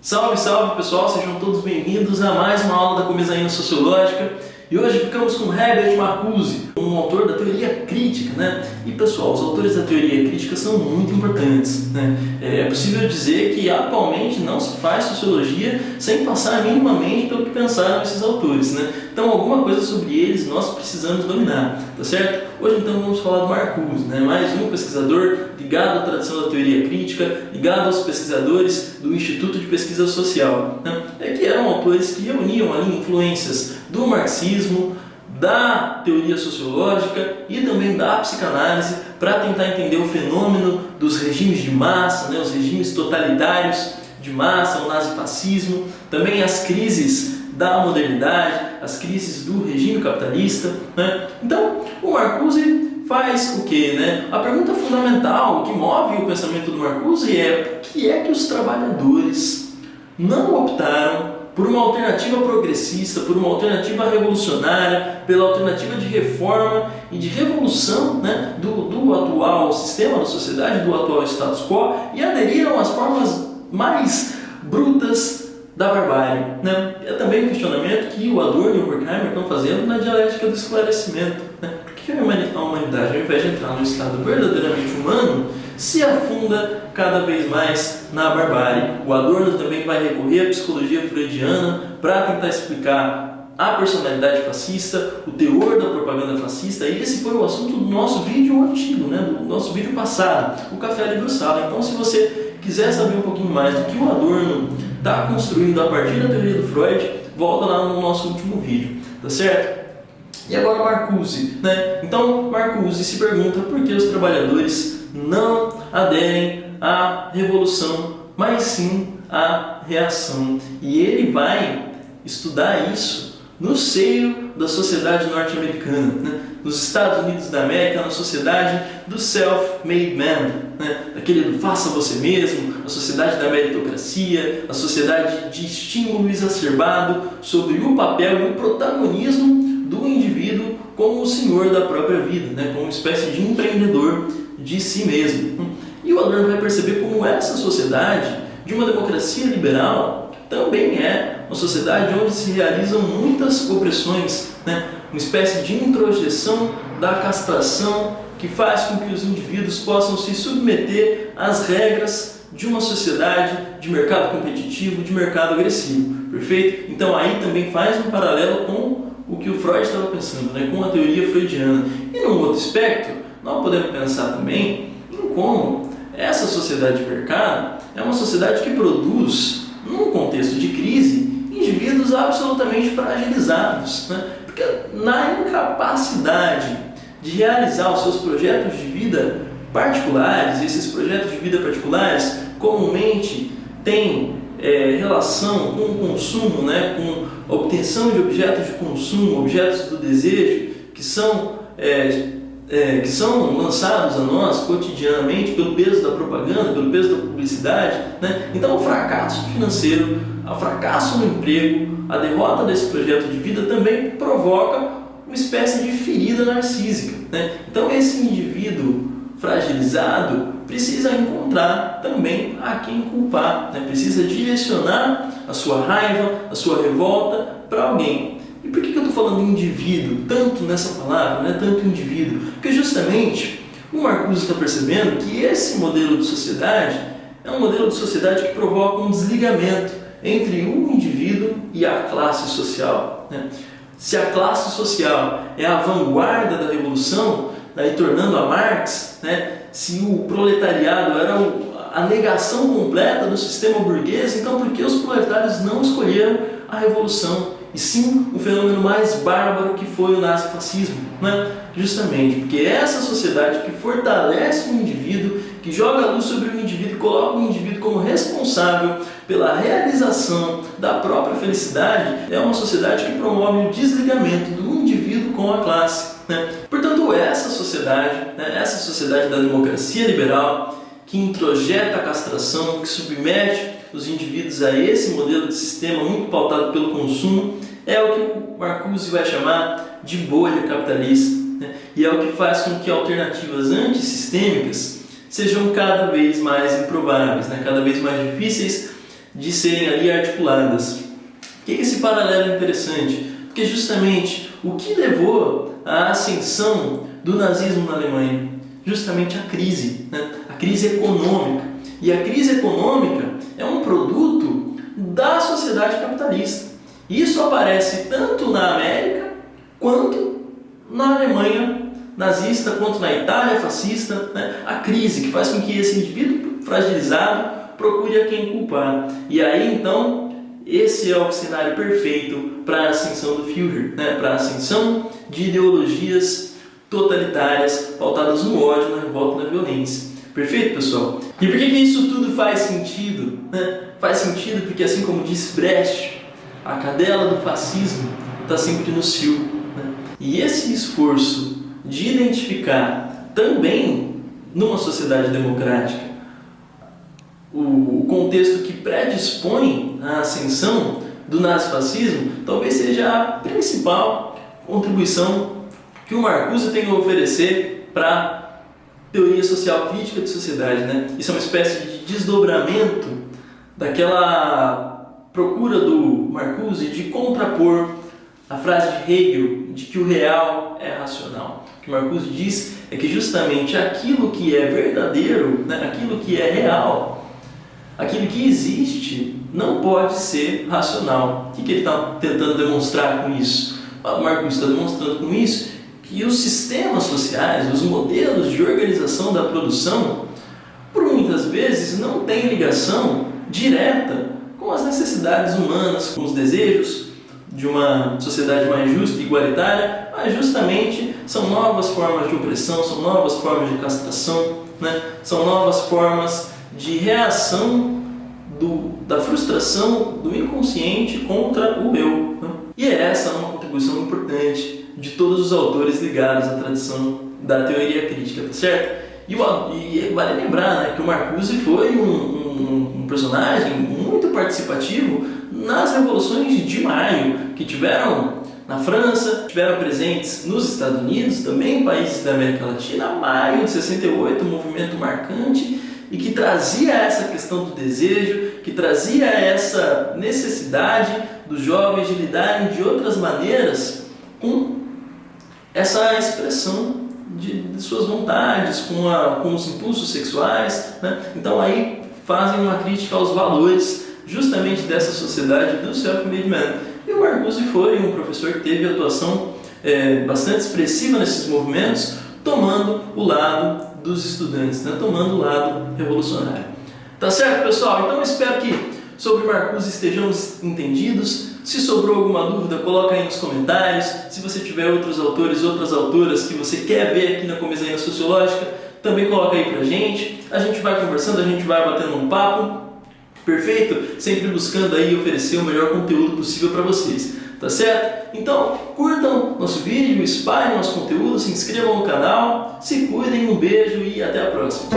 Salve, salve pessoal, sejam todos bem-vindos a mais uma aula da Comezaina Sociológica. E hoje ficamos com Herbert Marcuse, um autor da teoria crítica, né? E pessoal, os autores da teoria crítica são muito importantes, né? É possível dizer que atualmente não se faz sociologia sem passar minimamente pelo que pensaram esses autores, né? Então alguma coisa sobre eles nós precisamos dominar, tá certo? Hoje então vamos falar do Marcuse, né? Mais um pesquisador ligado à tradição da teoria crítica, ligado aos pesquisadores do Instituto de Pesquisa Social, né? Que eram autores que reuniam ali influências do marxismo, da teoria sociológica e também da psicanálise para tentar entender o fenômeno dos regimes de massa, né, os regimes totalitários de massa, o nazifascismo, também as crises da modernidade, as crises do regime capitalista, né? Então, o Marcuse faz o quê, né? A pergunta fundamental que move o pensamento do Marcuse é por que é que os trabalhadores não optaram por uma alternativa progressista, por uma alternativa revolucionária, pela alternativa de reforma e de revolução, né, do atual sistema da sociedade, do atual status quo, e aderiram às formas mais brutas da barbárie, né? É também um questionamento que o Adorno e o Horkheimer estão fazendo na dialética do esclarecimento, né? Por que a humanidade, ao invés de entrar num estado verdadeiramente humano, se afunda cada vez mais na barbárie? O Adorno também vai recorrer à psicologia freudiana para tentar explicar a personalidade fascista, o teor da propaganda fascista, e esse foi o assunto do nosso vídeo antigo, né, do nosso vídeo passado, o Café Livro Sala. Então, se você quiser saber um pouquinho mais do que o Adorno está construindo a partir da teoria do Freud, volta lá no nosso último vídeo, tá certo? E agora Marcuse, né? Então, Marcuse se pergunta por que os trabalhadores não aderem à revolução, mas sim à reação. E ele vai estudar isso no seio da sociedade norte-americana, né? Nos Estados Unidos da América, na sociedade do self-made man, né? Aquele do faça você mesmo, a sociedade da meritocracia, a sociedade de estímulo exacerbado sobre o papel e o protagonismo do indivíduo como o senhor da própria vida, né? Como uma espécie de empreendedor de si mesmo. E o Adorno vai perceber como essa sociedade de uma democracia liberal também é uma sociedade onde se realizam muitas opressões, né? Uma espécie de introjeção da castração que faz com que os indivíduos possam se submeter às regras de uma sociedade de mercado competitivo, de mercado agressivo, perfeito? Então aí também faz um paralelo com o que o Freud estava pensando, né? Com a teoria freudiana. E num outro aspecto, nós podemos pensar também em como essa sociedade de mercado é uma sociedade que produz, num contexto de crise, indivíduos absolutamente fragilizados, né? Porque na incapacidade de realizar os seus projetos de vida particulares, e esses projetos de vida particulares comumente têm relação com o consumo, né? Com a obtenção de objetos de consumo, objetos do desejo, que são lançados a nós cotidianamente pelo peso da propaganda, pelo peso da publicidade, né? Então o fracasso financeiro, o fracasso no emprego, a derrota desse projeto de vida também provoca uma espécie de ferida narcísica, né? Então esse indivíduo fragilizado precisa encontrar também a quem culpar, né? Precisa direcionar a sua raiva, a sua revolta para alguém. E por que eu estou falando indivíduo, tanto nessa palavra, né? Tanto indivíduo? Porque justamente o Marcuse está percebendo que esse modelo de sociedade é um modelo de sociedade que provoca um desligamento entre o indivíduo e a classe social, né? Se a classe social é a vanguarda da revolução, daí tornando a Marx, né? Se o proletariado era a negação completa do sistema burguês, então por que os proletários não escolheram a revolução? E sim o fenômeno mais bárbaro que foi o nazifascismo, né? Justamente porque essa sociedade que fortalece o indivíduo, que joga a luz sobre o indivíduo, coloca o indivíduo como responsável pela realização da própria felicidade, é uma sociedade que promove o desligamento do indivíduo com a classe, né? Portanto, essa sociedade da democracia liberal, que introjeta a castração, que submete os indivíduos a esse modelo de sistema muito pautado pelo consumo, é o que o Marcuse vai chamar de bolha capitalista, né? E é o que faz com que alternativas antissistêmicas sejam cada vez mais improváveis, né? Cada vez mais difíceis de serem ali articuladas. Por que esse paralelo é interessante? Porque justamente o que levou à ascensão do nazismo na Alemanha? Justamente a crise, né? A crise econômica. E a crise econômica é um produto da sociedade capitalista. Isso aparece tanto na América quanto na Alemanha nazista, quanto na Itália fascista, né? A crise que faz com que esse indivíduo fragilizado procure a quem culpar. E aí então, esse é o cenário perfeito para a ascensão do Führer, né? Para a ascensão de ideologias totalitárias pautadas no ódio, na revolta, na violência. Perfeito, pessoal? E por que isso tudo faz sentido? Né? Faz sentido porque, assim como disse Brecht, a cadela do fascismo está sempre no cio. Né? E esse esforço de identificar também numa sociedade democrática o contexto que predispõe à ascensão do nazifascismo talvez seja a principal contribuição que o Marcuse tem a oferecer para a teoria social crítica de sociedade, né? Isso é uma espécie de desdobramento daquela procura do Marcuse de contrapor a frase de Hegel de que o real é racional. O que Marcuse diz é que justamente aquilo que é verdadeiro, né? Aquilo que é real, aquilo que existe, não pode ser racional. O que ele está tentando demonstrar com isso? O Marcuse está demonstrando com isso que os sistemas sociais, os modelos de organização da produção, por muitas vezes não têm ligação direta com as necessidades humanas, com os desejos de uma sociedade mais justa e igualitária, mas justamente são novas formas de opressão, são novas formas de castração, né? São novas formas de reação da frustração do inconsciente contra o eu. Né? E essa é uma contribuição importante de todos os autores ligados à tradição da teoria crítica, tá certo? E vale lembrar, né, que o Marcuse foi um personagem muito participativo nas revoluções de maio, que tiveram na França, tiveram presentes nos Estados Unidos, também em países da América Latina, maio de 68, um movimento marcante e que trazia essa questão do desejo, que trazia essa necessidade dos jovens de lidarem de outras maneiras com essa expressão de suas vontades, com os impulsos sexuais, né? Então aí fazem uma crítica aos valores justamente dessa sociedade do self-made man. E o Marcuse foi um professor que teve atuação bastante expressiva nesses movimentos, tomando o lado dos estudantes, né? Tomando o lado revolucionário. Tá certo, pessoal? Então eu espero que sobre Marcuse estejamos entendidos. Se sobrou alguma dúvida, coloca aí nos comentários. Se você tiver outros autores, outras autoras que você quer ver aqui na Comezaina Sociológica, também coloca aí pra gente. A gente vai conversando, a gente vai batendo um papo. Perfeito? Sempre buscando aí oferecer o melhor conteúdo possível para vocês. Tá certo? Então, curtam nosso vídeo, espalhem nosso conteúdo, se inscrevam no canal, se cuidem, um beijo e até a próxima.